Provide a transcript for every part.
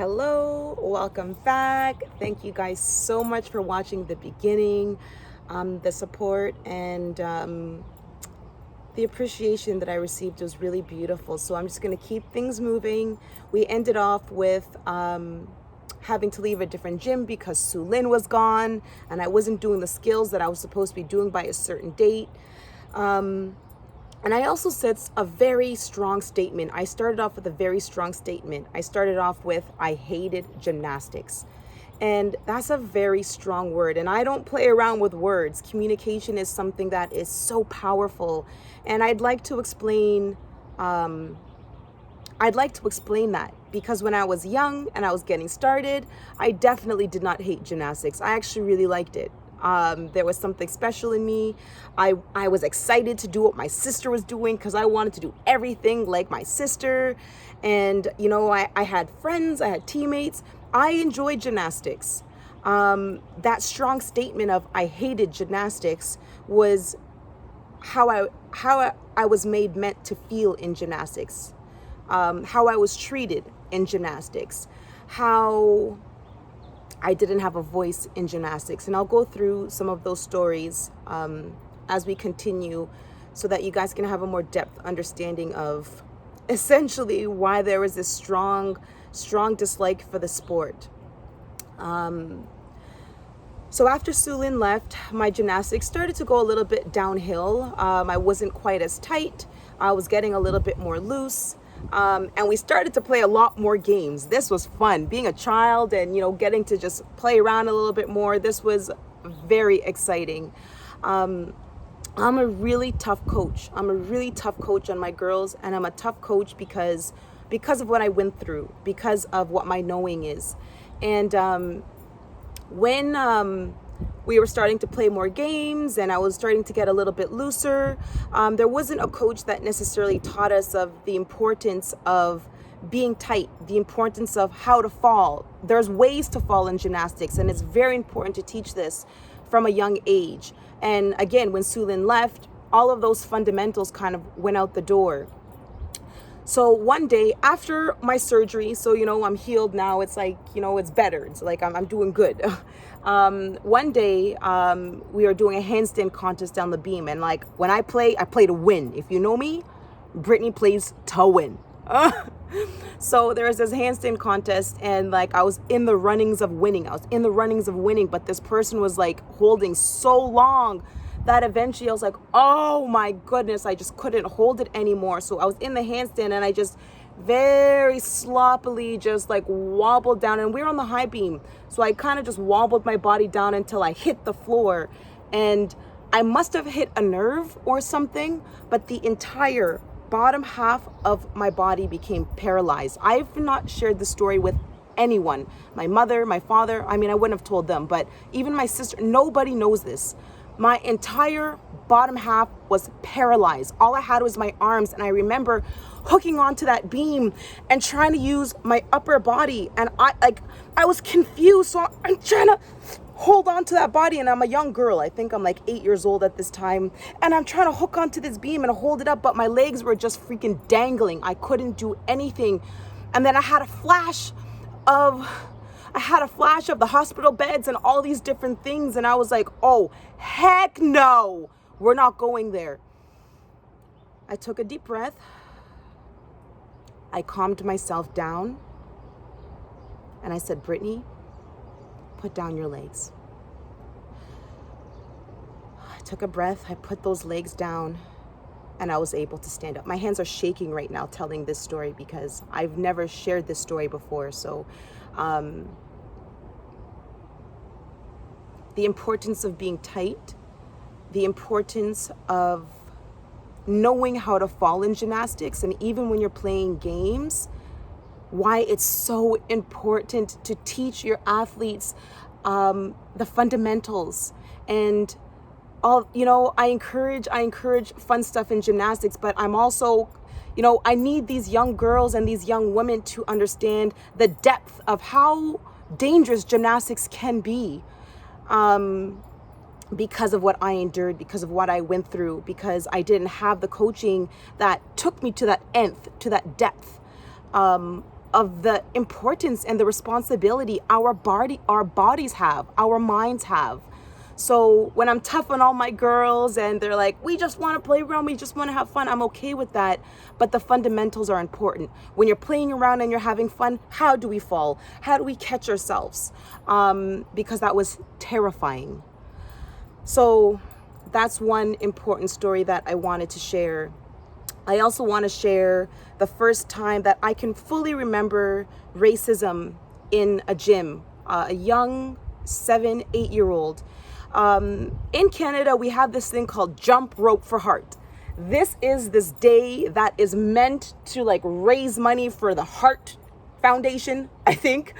Hello, welcome back. Thank you guys so much for watching the beginning, the support and the appreciation that I received was really beautiful. So I'm just going to keep things moving. We ended off with having to leave a different gym because Su Lin was gone and I wasn't doing the skills that I was supposed to be doing by a certain date. And I also said a very strong statement. I started off with a very strong statement. I started off with, I hated gymnastics. And that's a very strong word. And I don't play around with words. Communication is something that is so powerful. And I'd like to explain that because when I was young and I was getting started, I definitely did not hate gymnastics. I actually really liked it. There was something special in me. I was excited to do what my sister was doing because I wanted to do everything like my sister. And, you know, I had friends, I had teammates. I enjoyed gymnastics. That strong statement of I hated gymnastics was how I was meant to feel in gymnastics, how I was treated in gymnastics, how I didn't have a voice in gymnastics. And I'll go through some of those stories as we continue so that you guys can have a more depth understanding of essentially why there was this strong dislike for the sport. So after Su Lin left, my gymnastics started to go a little bit downhill. I wasn't quite as tight. I was getting a little bit more loose. And we started to play a lot more games. This was fun. Being a child and, you know, getting to just play around a little bit more. This was very exciting. I'm a really tough coach. I'm a really tough coach on my girls, and I'm a tough coach because of what I went through, because of what my knowing is. And when we were starting to play more games and I was starting to get a little bit looser, there wasn't a coach that necessarily taught us of the importance of being tight, the importance of how to fall. There's ways to fall in gymnastics, and it's very important to teach this from a young age. And again, when Su Lin left, all of those fundamentals kind of went out the door. So one day after my surgery, so, you know, I'm healed now. It's like, you know, it's better. It's like I'm doing good. One day we were doing a handstand contest down the beam. And like when I play to win. If you know me, Brittany plays to win. So there was this handstand contest and like I was in the runnings of winning. But this person was like holding so long that eventually I was like, oh my goodness, I just couldn't hold it anymore. So I was in the handstand and I just very sloppily just like wobbled down, and we were on the high beam. So I kind of just wobbled my body down until I hit the floor, and I must have hit a nerve or something, but the entire bottom half of my body became paralyzed. I've not shared the story with anyone, my mother, my father. I mean, I wouldn't have told them, but even my sister, nobody knows this. My entire bottom half was paralyzed. All I had was my arms. And I remember hooking onto that beam and trying to use my upper body. And I was confused. So I'm trying to hold on to that body. And I'm a young girl. I think I'm like 8 years old at this time. And I'm trying to hook onto this beam and hold it up. But my legs were just freaking dangling. I couldn't do anything. And then I had a flash of the hospital beds and all these different things. And I was like, oh, heck no, we're not going there. I took a deep breath. I calmed myself down. And I said, Brittany, put down your legs. I took a breath. I put those legs down. And I was able to stand up. My hands are shaking right now telling this story because I've never shared this story before. So the importance of being tight, the importance of knowing how to fall in gymnastics, and even when you're playing games, why it's so important to teach your athletes the fundamentals. And all, you know, I encourage fun stuff in gymnastics, but I'm also, you know, I need these young girls and these young women to understand the depth of how dangerous gymnastics can be, because of what I endured, because of what I went through, because I didn't have the coaching that took me to that nth, to that depth. of the importance and the responsibility our bodies have, our minds have. So when I'm tough on all my girls and they're like, we just want to play around, we just want to have fun, I'm okay with that. But the fundamentals are important. When you're playing around and you're having fun, how do we fall? How do we catch ourselves? Because that was terrifying. So that's one important story that I wanted to share. I also want to share the first time that I can fully remember racism in a gym, a young 7, 8-year-old. In Canada, we have this thing called Jump Rope for Heart. This is this day that is meant to like raise money for the Heart Foundation, I think.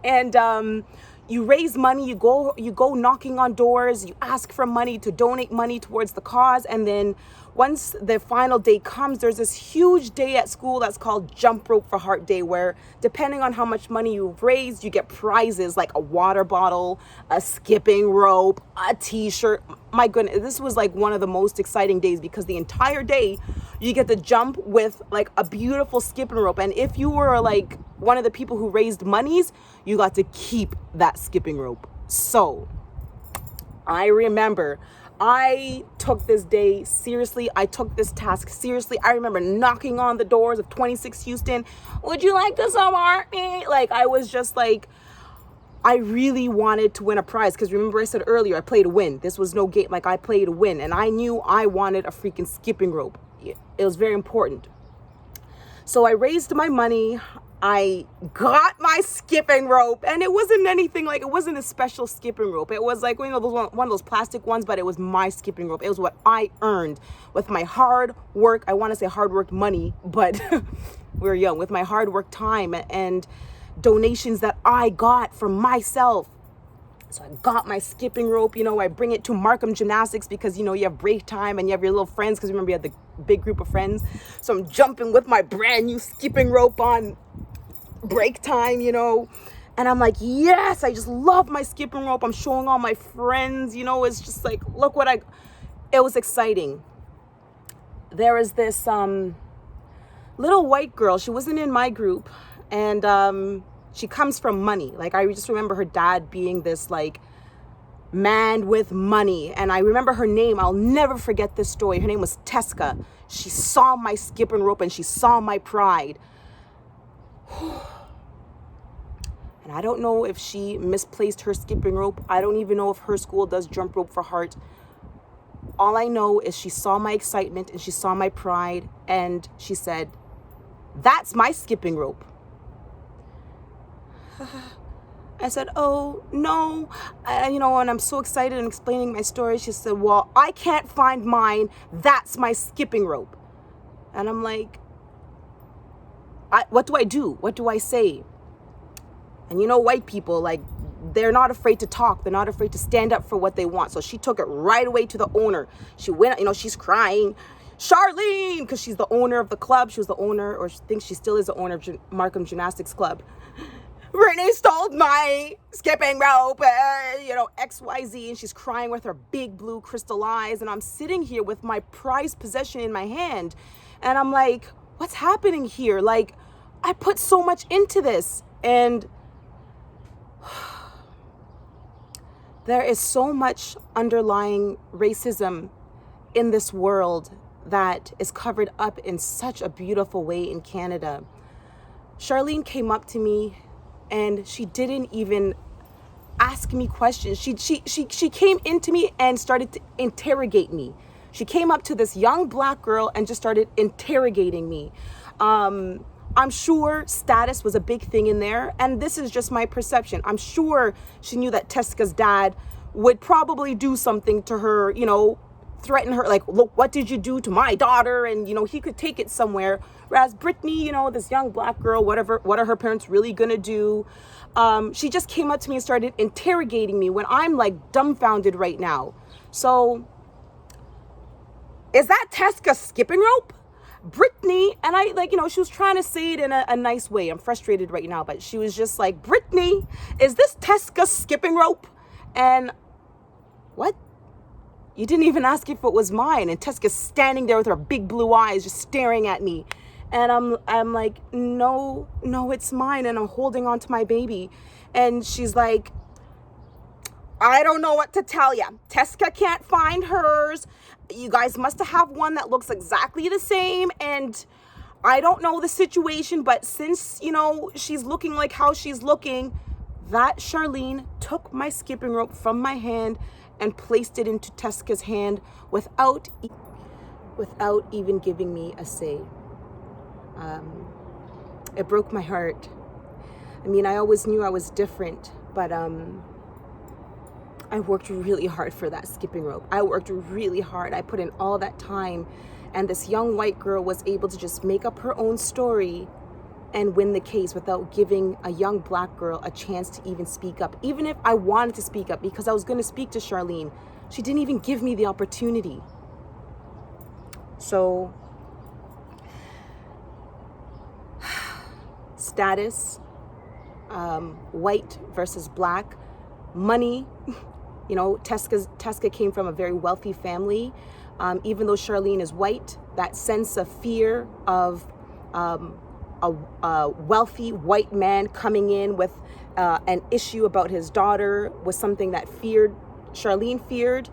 And you raise money, you go knocking on doors, you ask for money to donate money towards the cause, and then once the final day comes, there's this huge day at school that's called Jump Rope for Heart Day, where depending on how much money you've raised, you get prizes like a water bottle, a skipping rope, a t-shirt. My goodness, this was like one of the most exciting days because the entire day you get to jump with like a beautiful skipping rope. And if you were like one of the people who raised monies, you got to keep that skipping rope. So I remember I took this day seriously. I took this task seriously. I remember knocking on the doors of 26 Houston. Would you like to support me? Like, I was just like, I really wanted to win a prize. Because remember I said earlier, I played to win. This was no game. Like, I played to win. And I knew I wanted a freaking skipping rope. It was very important. So I raised my money. I got my skipping rope, and it wasn't anything like, it wasn't a special skipping rope. It was like, you know, one of those plastic ones, but it was my skipping rope. It was what I earned with my hard work. I want to say hard work money, but we were young, with my hard work time and donations that I got from myself. So I got my skipping rope, you know, I bring it to Markham Gymnastics because, you know, you have break time and you have your little friends, because remember you had the big group of friends. So I'm jumping with my brand new skipping rope on break time, you know, and I'm like, yes, I just love my skipping rope. I'm showing all my friends, you know, it's just like, look what it was exciting. There was this little white girl. She wasn't in my group, and she comes from money. Like, I just remember her dad being this like man with money, and I remember her name. I'll never forget this story. Her name was Teska. She saw my skipping rope and she saw my pride. And I don't know if she misplaced her skipping rope. I don't even know if her school does Jump Rope for Heart. All I know is she saw my excitement and she saw my pride, and she said, "That's my skipping rope." I said, "Oh, no." You know, and I'm so excited and explaining my story. She said, "Well, I can't find mine. That's my skipping rope." And I'm like, what do I do? What do I say? And you know, white people, like, they're not afraid to talk. They're not afraid to stand up for what they want. So she took it right away to the owner. She went, you know, she's crying, "Charlene," because she's the owner of the club. She was the owner, or she thinks she still is the owner of Markham Gymnastics Club. "Brittany stole my skipping rope, you know, XYZ. And she's crying with her big blue crystal eyes. And I'm sitting here with my prized possession in my hand. And I'm like, what's happening here? Like, I put so much into this. And there is so much underlying racism in this world that is covered up in such a beautiful way in Canada. Charlene came up to me and she didn't even ask me questions. She came into me and started to interrogate me. She came up to this young black girl and just started interrogating me. I'm sure status was a big thing in there, and this is just my perception. I'm sure she knew that Teska's dad would probably do something to her, you know, threaten her, like, "Look, what did you do to my daughter?" And, you know, he could take it somewhere. Whereas Brittany, you know, this young black girl, what are her parents really gonna do? She just came up to me and started interrogating me when I'm like dumbfounded right now. So, is that Teska's skipping rope? Brittany, and I, like, you know, she was trying to say it in a nice way. I'm frustrated right now, but she was just like, "Brittany, is this Teska's skipping rope?" And what? You didn't even ask if it was mine. And Teska's standing there with her big blue eyes just staring at me. And I'm like, no, it's mine. And I'm holding on to my baby. And she's like, I don't know what to tell you. Teska can't find hers. You guys must have one that looks exactly the same. And I don't know the situation, but since, she's looking like how she's looking, that Charlene took my skipping rope from my hand and placed it into Teska's hand without even giving me a say. It broke my heart. I mean, I always knew I was different, but I worked really hard for that skipping rope. I worked really hard. I put in all that time, and this young white girl was able to just make up her own story and win the case without giving a young black girl a chance to even speak up. Even if I wanted to speak up because I was going to speak to Charlene, she didn't even give me the opportunity. So, status, white versus black, money. Teska came from a very wealthy family. Even though Charlene is white, that sense of fear of a wealthy white man coming in with an issue about his daughter was something that Charlene feared.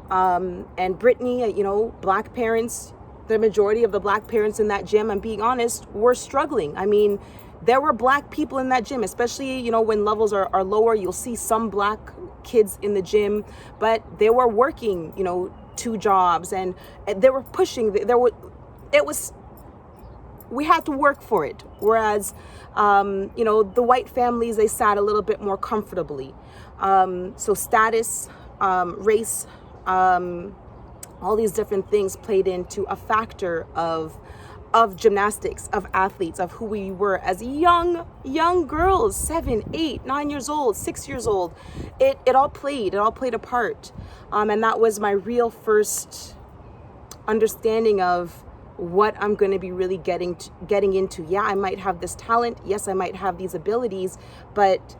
And Brittany, black parents, the majority of the black parents in that gym, I'm being honest, were struggling. I mean, there were black people in that gym, especially, when levels are lower, you'll see some black kids in the gym, but they were working, 2 jobs, and they were pushing. We had to work for it. Whereas, the white families, they sat a little bit more comfortably. So status, race, all these different things played into a factor of gymnastics, of athletes, of who we were as young girls, 7, 8, 9 years old, 6 years old. It all played a part. And that was my real first understanding of what I'm going to be really getting into. Yeah, I might have this talent. Yes, I might have these abilities, but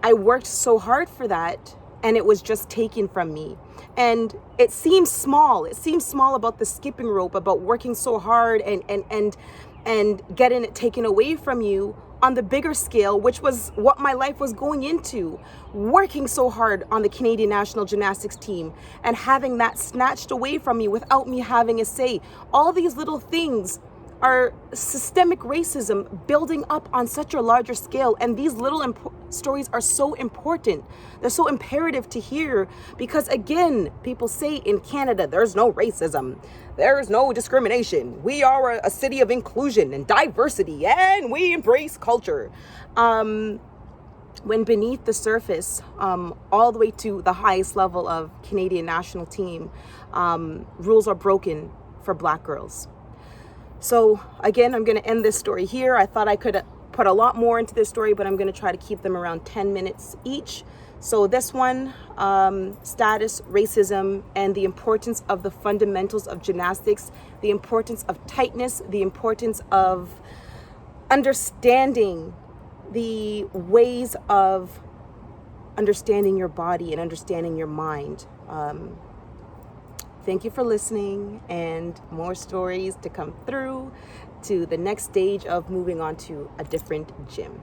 I worked so hard for that, and it was just taken from me. And it seems small. It seems small about the skipping rope, about working so hard and getting it taken away from you on the bigger scale, which was what my life was going into. Working so hard on the Canadian National Gymnastics team and having that snatched away from me without me having a say. All these little things are systemic racism building up on such a larger scale. And these little stories are so important. They're so imperative to hear because, again, people say in Canada, there's no racism. There's no discrimination. We are a city of inclusion and diversity, and we embrace culture. When beneath the surface, all the way to the highest level of Canadian national team, rules are broken for Black girls. So again, I'm going to end this story here. I thought I could put a lot more into this story, but I'm going to try to keep them around 10 minutes each. So this one, status, racism, and the importance of the fundamentals of gymnastics, the importance of tightness, the importance of understanding the ways of understanding your body and understanding your mind. Thank you for listening, and more stories to come through to the next stage of moving on to a different gym.